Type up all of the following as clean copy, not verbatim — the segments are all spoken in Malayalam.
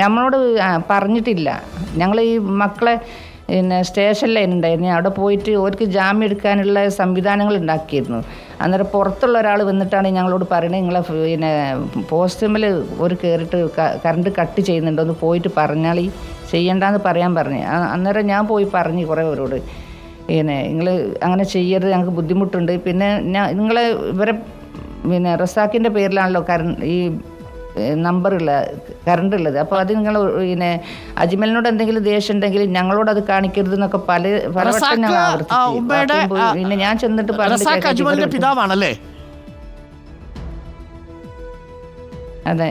നമ്മളോട് പറഞ്ഞിട്ടില്ല. ഞങ്ങൾ ഈ മക്കളെ പിന്നെ സ്റ്റേഷനിലുണ്ടായിരുന്നു, അവിടെ പോയിട്ട് അവർക്ക് ജാമ്യം എടുക്കാനുള്ള സംവിധാനങ്ങൾ ഉണ്ടാക്കിയിരുന്നു. അന്നേരം പുറത്തുള്ള ഒരാൾ വന്നിട്ടാണ് ഞങ്ങളോട് പറയുന്നത്, നിങ്ങളെ പിന്നെ പോസ്റ്റുമ്മൽ ഒരു കയറിയിട്ട് കറണ്ട് കട്ട് ചെയ്യുന്നുണ്ടോ, ഒന്ന് പോയിട്ട് പറഞ്ഞാൽ ചെയ്യണ്ടെന്ന് പറയാൻ പറഞ്ഞു. അന്നേരം ഞാൻ പോയി പറഞ്ഞു കുറേ പേരോട്, പിന്നെ നിങ്ങൾ അങ്ങനെ ചെയ്യരുത്, ഞങ്ങൾക്ക് ബുദ്ധിമുട്ടുണ്ട്. പിന്നെ നിങ്ങളെ ഇവരെ പിന്നെ റസാക്കിൻ്റെ പേരിലാണല്ലോ ഈ കറണ്ട് ഉള്ളത്. അപ്പോൾ അത് നിങ്ങൾ പിന്നെ അജ്മലിനോട് എന്തെങ്കിലും ദേഷ്യം ഉണ്ടെങ്കിൽ ഞങ്ങളോട് അത് കാണിക്കരുത് എന്നൊക്കെ പലവട്ടം ഞങ്ങൾ ആവർത്തിച്ചു. പിന്നെ ഞാൻ ചെന്നിട്ട് പറഞ്ഞു പിതാവാണല്ലേ? അതെ.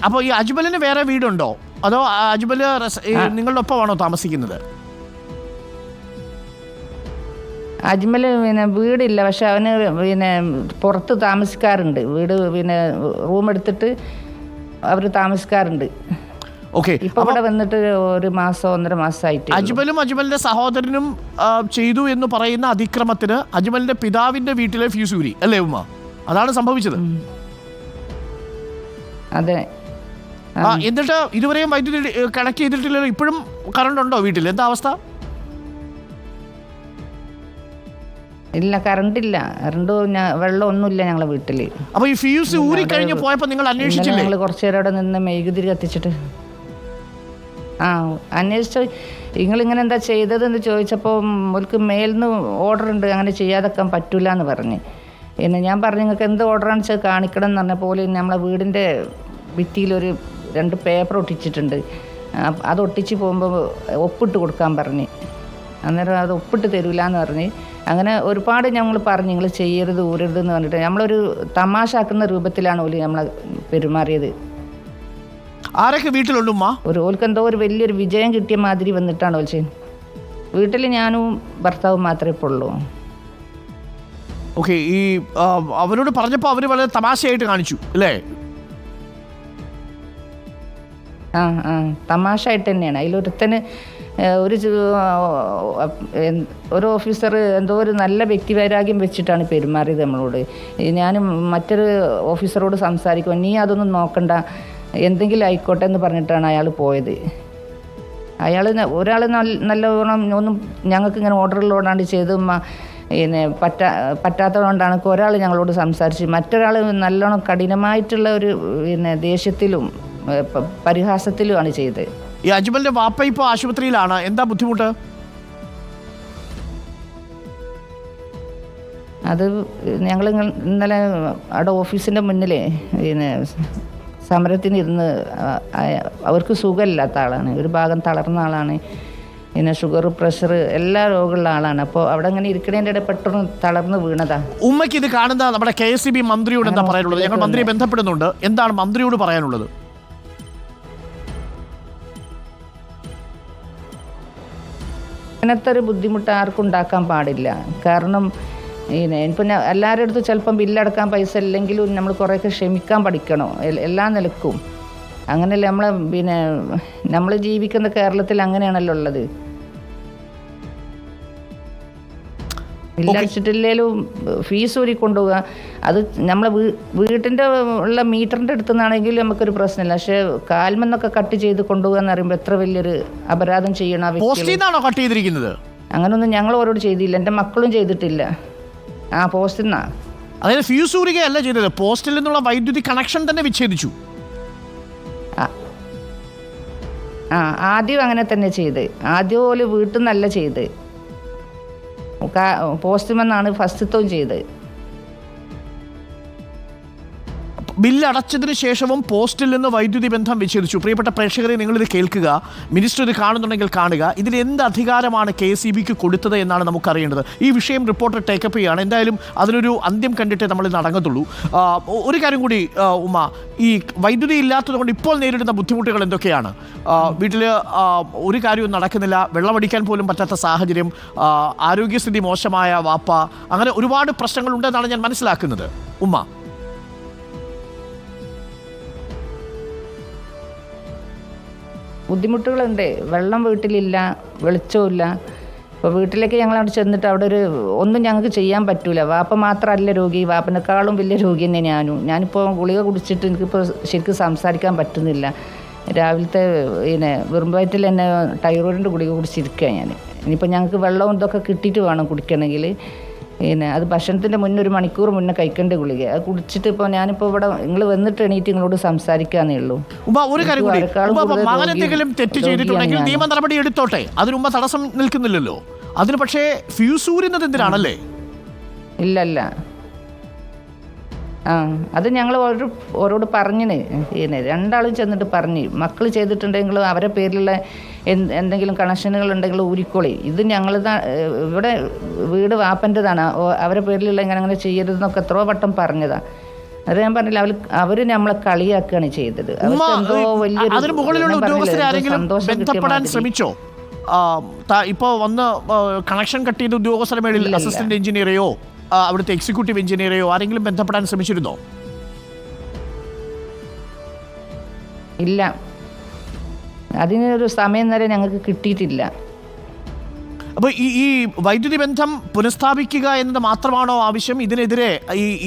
അപ്പോൾ ഈ അജ്മലിന് വേറെ വീടുണ്ടോ, അതോ അജ്മല് നിങ്ങളുടെ ഒപ്പമാണോ താമസിക്കുന്നത്? അജ്മല് പിന്നെ വീടില്ല, പക്ഷെ അവന് പിന്നെ പുറത്ത് താമസിക്കാറുണ്ട്. വീട് പിന്നെ റൂം എടുത്തിട്ട് അവർ താമസിക്കാറുണ്ട്. ഇപ്പൊ ഇവിടെ വന്നിട്ട് 1 മാസം 1.5 മാസമായിട്ട്. അജ്മലും അജ്മലിന്റെ സഹോദരനും ചെയ്തു എന്ന് പറയുന്ന അതിക്രമത്തിന് അജ്മലിന്റെ പിതാവിന്റെ വീട്ടിലെ ഫ്യൂസ് ഊരി അല്ലേ ഉമ്മ? അതാണ് സംഭവിച്ചത്. അതെ. എന്നിട്ട് ഇതുവരെയും വൈദ്യുതി കണക്ട് ചെയ്തിട്ടില്ലല്ലോ. ഇപ്പോഴും കറണ്ട് ഉണ്ടോ വീട്ടിൽ? എന്താ അവസ്ഥ? ഇല്ല, കറണ്ടില്ല. വെള്ളം ഒന്നുമില്ല ഞങ്ങളെ വീട്ടിൽ. അപ്പോൾ ഈ ഫ്യൂസ് ഊരി കഴിഞ്ഞ് പോയപ്പോൾ നിങ്ങൾ അന്വേഷിച്ചില്ലേ? ഞങ്ങൾ കുറച്ച് നേരം അവിടെ നിന്ന് മെഴുകുതിരി കത്തിച്ചിട്ട് അന്വേഷിച്ചു. നിങ്ങളിങ്ങനെ എന്താ ചെയ്തതെന്ന് ചോദിച്ചപ്പോൾ അവർക്ക് മേലിന്ന് ഓർഡർ ഉണ്ട്, അങ്ങനെ ചെയ്യാതെക്കാൻ പറ്റില്ല എന്ന് പറഞ്ഞ്. പിന്നെ ഞാൻ പറഞ്ഞു, നിങ്ങൾക്ക് എന്ത് ഓർഡറാണെന്ന് വെച്ചാൽ കാണിക്കണം എന്ന് പറഞ്ഞപ്പോൾ നമ്മളെ വീടിൻ്റെ ഭിത്തിയിലൊരു 2 പേപ്പർ ഒട്ടിച്ചിട്ടുണ്ട്, അത് ഒട്ടിച്ച് പോകുമ്പോൾ ഒപ്പിട്ട് കൊടുക്കാൻ പറഞ്ഞ്. അന്നേരം അത് ഒപ്പിട്ട് തരില്ല എന്ന് പറഞ്ഞ്. അങ്ങനെ ഒരുപാട് ഞങ്ങൾ പറഞ്ഞു, നിങ്ങൾ ചെയ്യരുത് ഊരരുത് എന്ന് പറഞ്ഞിട്ട് നമ്മളൊരു തമാശ ആക്കുന്ന രൂപത്തിലാണ് ഓല് നമ്മളെ പെരുമാറിയത്. ആരൊക്കെ വീട്ടിലുണ്ടുമ്മ? ഓൽക്ക് എന്തോ ഒരു വലിയൊരു വിജയം കിട്ടിയ മാതിരി വന്നിട്ടാണ് ഓൽ ചെയ്യുന്നത്. വീട്ടിൽ ഞാനും ഭർത്താവും മാത്രമേ ഇപ്പോൾ ഉള്ളൂ. ഓക്കെ. ഈ അവരോട് പറഞ്ഞപ്പോൾ അവർ വളരെ തമാശയായിട്ട് കാണിച്ചു അല്ലേ? തമാശ ആയിട്ട് തന്നെയാണ്. അതിലൊരുത്തന് ഒരു ഓഫീസർ എന്തോ ഒരു നല്ല വ്യക്തിവൈരാഗ്യം വെച്ചിട്ടാണ് പെരുമാറിയത് നമ്മളോട്. ഞാനും മറ്റൊരു ഓഫീസറോട് സംസാരിക്കുമ്പോൾ നീ അതൊന്നും നോക്കണ്ട, എന്തെങ്കിലും ആയിക്കോട്ടെ എന്ന് പറഞ്ഞിട്ടാണ് അയാൾ പോയത്. ഒരാൾ നല്ലവണ്ണം ഒന്നും ഞങ്ങൾക്ക് ഇങ്ങനെ ഓർഡറിലോടാണ്ട് ചെയ്ത് പിന്നെ പറ്റാത്തതുകൊണ്ടാണ് ഒരാൾ ഞങ്ങളോട് സംസാരിച്ച്, മറ്റൊരാൾ നല്ലോണം കഠിനമായിട്ടുള്ള ഒരു പിന്നെ ദേഷ്യത്തിലും പരിഹാസത്തിലുമാണ് ചെയ്തത്. ഈ അജ്മലിന്റെ വാപ്പ ഇപ്പോൾ ആശുപത്രിയിലാണ്. എന്താ ബുദ്ധിമുട്ട്? അത് ഞങ്ങൾ ഇന്നലെ അവിടെ ഓഫീസിൻ്റെ മുന്നിൽ പിന്നെ സമരത്തിന് ഇരുന്ന്, അവർക്ക് സുഖമില്ലാത്ത ആളാണ്, ഒരു ഭാഗം തളർന്ന ആളാണ്, പിന്നെ ഷുഗർ പ്രഷർ എല്ലാ രോഗമുള്ള ആളാണ്. അപ്പോൾ അവിടെ അങ്ങനെ ഇരിക്കണേൻ്റെ ഇടയിൽ പെട്ടെന്ന് തളർന്ന് വീണതാ. ഉമ്മയ്ക്ക് ഇത് കാണുന്ന നമ്മുടെ KSEB മന്ത്രിയോട് എന്താ പറയാനുള്ളത്? ഞങ്ങൾ മന്ത്രിയെ ബന്ധപ്പെടുന്നുണ്ട്. എന്താണ് മന്ത്രിയോട് പറയാനുള്ളത്? അങ്ങനത്തെ ഒരു ബുദ്ധിമുട്ട് ആർക്കും ഉണ്ടാക്കാൻ പാടില്ല. കാരണം ഇപ്പം എല്ലാവരുടെ അടുത്തും ചിലപ്പം ബില്ലടക്കാൻ പൈസ ഇല്ലെങ്കിലും നമ്മൾ കുറേയൊക്കെ ക്ഷമിക്കാൻ പഠിക്കണം എല്ലാ നിലക്കും. അങ്ങനെയല്ലേ പിന്നെ നമ്മൾ ജീവിക്കുന്ന കേരളത്തിൽ അങ്ങനെയാണല്ലോ ഉള്ളത്. ബില്ലടിച്ചിട്ടില്ലേലും ഫീസ് ഊരി കൊണ്ടുപോവുക, അത് നമ്മളെ വീട്ടിൻ്റെ ഉള്ള മീറ്ററിൻ്റെ അടുത്ത് നിന്നാണെങ്കിൽ നമുക്കൊരു പ്രശ്നമില്ല. പക്ഷേ കാൽമെന്നൊക്കെ കട്ട് ചെയ്ത് കൊണ്ടുപോകുക എന്ന് പറയുമ്പോൾ എത്ര വലിയൊരു അപരാധം ചെയ്യണം ആ വ്യക്തി. അങ്ങനൊന്നും ഞങ്ങൾ ഓരോട് ചെയ്തില്ല, എൻ്റെ മക്കളും ചെയ്തിട്ടില്ല. പോസ്റ്റിൽ നിന്നാ. അതായത് ഫ്യൂസ് ഊരുകയല്ല ചെയ്തത്, പോസ്റ്റിൽ നിന്നുള്ള വൈദ്യുതി കണക്ഷൻ തന്നെ വിച്ഛേദിച്ചു. ആദ്യം അങ്ങനെ തന്നെ ചെയ്ത്. ആദ്യം പോലെ വീട്ടിൽ നിന്നല്ല ചെയ്ത്, പോസ്റ്റ്മെന്നാണ് ഫസ്റ്റത്തും ചെയ്ത്. ബില്ലടച്ചതിന് ശേഷവും പോസ്റ്റിൽ നിന്ന് വൈദ്യുതി ബന്ധം വിച്ഛേദിച്ചു. പ്രിയപ്പെട്ട പ്രേക്ഷകരെ, നിങ്ങളിത് കേൾക്കുക, മിനിസ്റ്റർ ഇത് കാണുന്നുണ്ടെങ്കിൽ കാണുക. ഇതിൽ എന്ത് അധികാരമാണ് KSEBക്ക് കൊടുത്തത് എന്നാണ് നമുക്കറിയേണ്ടത്. ഈ വിഷയം റിപ്പോർട്ടർ ടേക്കപ്പ് ചെയ്യുകയാണ്. എന്തായാലും അതിനൊരു അന്ത്യം കണ്ടിട്ടേ നമ്മൾ നടങ്ങത്തുള്ളൂ. ഒരു കാര്യം കൂടി ഉമ്മ, ഈ വൈദ്യുതി ഇല്ലാത്തതുകൊണ്ട് ഇപ്പോൾ നേരിടുന്ന ബുദ്ധിമുട്ടുകൾ എന്തൊക്കെയാണ്? വീട്ടിൽ ഒരു കാര്യവും നടക്കുന്നില്ല, വെള്ളമടിക്കാൻ പോലും പറ്റാത്ത സാഹചര്യം, ആരോഗ്യസ്ഥിതി മോശമായ വാപ്പ, അങ്ങനെ ഒരുപാട് പ്രശ്നങ്ങളുണ്ടെന്നാണ് ഞാൻ മനസ്സിലാക്കുന്നത്. ഉമ്മ, ബുദ്ധിമുട്ടുകളുണ്ട്. വെള്ളം വീട്ടിലില്ല, വെളിച്ചമില്ല. ഇപ്പോൾ വീട്ടിലേക്ക് ഞങ്ങളവിടെ ചെന്നിട്ട് അവിടെ ഒന്നും ഞങ്ങൾക്ക് ചെയ്യാൻ പറ്റൂല. വാപ്പ മാത്രമല്ല രോഗി, വാപ്പനേക്കാളും വലിയ രോഗി തന്നെ ഞാനിപ്പോൾ ഗുളിക കുടിച്ചിട്ട് എനിക്കിപ്പോൾ ശരിക്കും സംസാരിക്കാൻ പറ്റുന്നില്ല. രാവിലത്തെ വെറും വയറ്റിൽ തന്നെ തൈറോയിഡിൻ്റെ ഗുളിക കുടിച്ചിരിക്കുക ഞാൻ. ഇനിയിപ്പോൾ ഞങ്ങൾക്ക് വെള്ളവും ഇതൊക്കെ കിട്ടിയിട്ട് വേണം കുടിക്കണമെങ്കിൽ. അത് ഭക്ഷണത്തിൻ്റെ മുന്നേ 1 മണിക്കൂർ മുന്നേ കഴിക്കേണ്ട ഗുളിക. അത് കുടിച്ചിട്ട് ഇപ്പോൾ ഞാനിപ്പോൾ ഇവിടെ നിങ്ങൾ വന്നിട്ട് എണീറ്റ് നിങ്ങളോട് സംസാരിക്കാന്നേ ഉള്ളൂ. ഒരു കാര്യം കൂടി, മകൻ എന്തെങ്കിലും തെറ്റ് ചെയ്തിട്ടുണ്ടെങ്കിൽ നിയമ നടപടി എടുത്തോട്ടെ, അതിന് ഉമ്മ തടസ്സം നിൽക്കുന്നില്ലല്ലോ. അതിന് പക്ഷേ ഫ്യൂസ് ഊരുന്നത് എന്തിനാണല്ലേ? ഇല്ലല്ല, അത് ഞങ്ങൾ ഓരോട് പറഞ്ഞിന്. രണ്ടാളും ചെന്നിട്ട് പറഞ്ഞ് മക്കൾ ചെയ്തിട്ടുണ്ടെങ്കിൽ അവരെ പേരിലുള്ള എന്തെങ്കിലും കണക്ഷനുകൾ ഉണ്ടെങ്കിൽ ഊരിക്കോളി. ഇത് ഞങ്ങൾ ഇവിടെ വീട് വാപ്പൻ്റെതാണ്, അവരെ പേരിലുള്ള അങ്ങനെ ചെയ്യരുതെന്നൊക്കെ എത്രയോ വട്ടം പറഞ്ഞതാണ്. അത് ഞാൻ പറഞ്ഞില്ല, അവർ നമ്മളെ കളിയാക്കുകയാണ് ചെയ്തത്. ശ്രമിച്ചോ? ഇപ്പോൾ വന്ന് കണക്ഷൻ കട്ട് ചെയ്ത ഉദ്യോഗസ്ഥരുടെ മേളിൽ അസിസ്റ്റന്റ് എഞ്ചിനീയറെയോ അവിടുത്തെ എക്സിക്യൂട്ടീവ് എഞ്ചിനീയറെയോ ആരെങ്കിലും ബന്ധപ്പെടാൻ ശ്രമിച്ചിരുന്നോ? ഇല്ല, അതിനൊരു സമയം വരെ ഞങ്ങൾക്ക് കിട്ടിയിട്ടില്ല. അപ്പോൾ ഈ വൈദ്യുതി ബന്ധം പുനഃസ്ഥാപിക്കുക എന്നത് മാത്രമാണോ ആവശ്യം? ഇതിനെതിരെ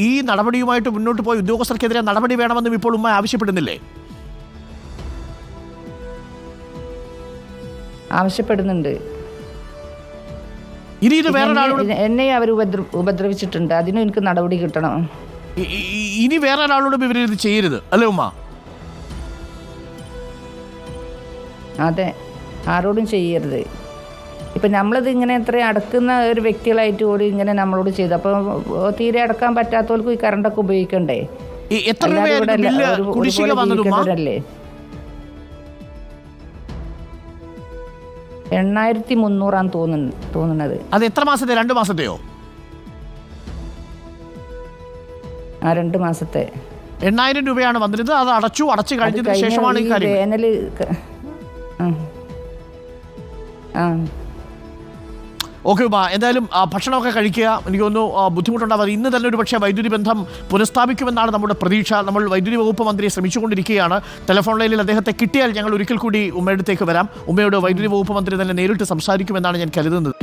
ഈ നടപടിയുമായിട്ട് മുന്നോട്ട് പോയ ഉദ്യോഗസ്ഥർക്കെതിരെ നടപടി വേണമെന്നും ഇപ്പോൾ ഉമ്മ ആവശ്യപ്പെടുന്നില്ലേ? ആവശ്യപ്പെടുന്നുണ്ട്. ഇനി ഇത് വേറൊരാളോട് എന്നെ അവർ ഉപദ്രവിച്ചിട്ടുണ്ട്, അതിനും എനിക്ക് നടപടി കിട്ടണം. ഇനി വേറൊരാളോടും ഇവരിത് ചെയ്യരുത് അല്ലേ ഉമ്മ? അതെ, ആരോടും ചെയ്യരുത്. ഇപ്പം നമ്മളിത് ഇങ്ങനെ എത്ര അടക്കുന്ന ഒരു വ്യക്തികളായിട്ട് ഓടി ഇങ്ങനെ നമ്മളോട് ചെയ്തു. അപ്പോൾ തീരെ അടക്കാൻ പറ്റാത്തവർക്ക് ഈ കറണ്ടൊക്കെ ഉപയോഗിക്കണ്ടേ? ഉപയോഗിക്കേണ്ടതല്ലേ? 8300 തോന്നുന്നത്. അത് എത്ര മാസത്തെ? 2 മാസത്തെയോ? 2 മാസത്തെ 8000 രൂപയാണ് വന്നിരുന്നത്. അത് അടച്ചു കഴിഞ്ഞതിന് ശേഷമാണ് ഈ കാര്യം. വേനല് ഓക്കെ ഉമ്മ, എന്തായാലും ഭക്ഷണമൊക്കെ കഴിക്കുക. എനിക്ക് തോന്നുന്നു ബുദ്ധിമുട്ടുണ്ടാവാതെ ഇന്ന് തന്നെ ഒരു പക്ഷേ വൈദ്യുതി ബന്ധം പുനഃസ്ഥാപിക്കുമെന്നാണ് നമ്മുടെ പ്രതീക്ഷ. നമ്മൾ വൈദ്യുതി വകുപ്പ് മന്ത്രിയെ ശ്രമിച്ചുകൊണ്ടിരിക്കുകയാണ്. ടെലിഫോൺ ലൈനിൽ അദ്ദേഹത്തെ കിട്ടിയാൽ ഞങ്ങൾ ഒരിക്കൽ കൂടി ഉമ്മയുടെ അടുത്തേക്ക് വരാം. ഉമ്മയോട് വൈദ്യുതി വകുപ്പ് മന്ത്രി തന്നെ നേരിട്ട് സംസാരിക്കുമെന്നാണ് ഞാൻ കരുതുന്നത്.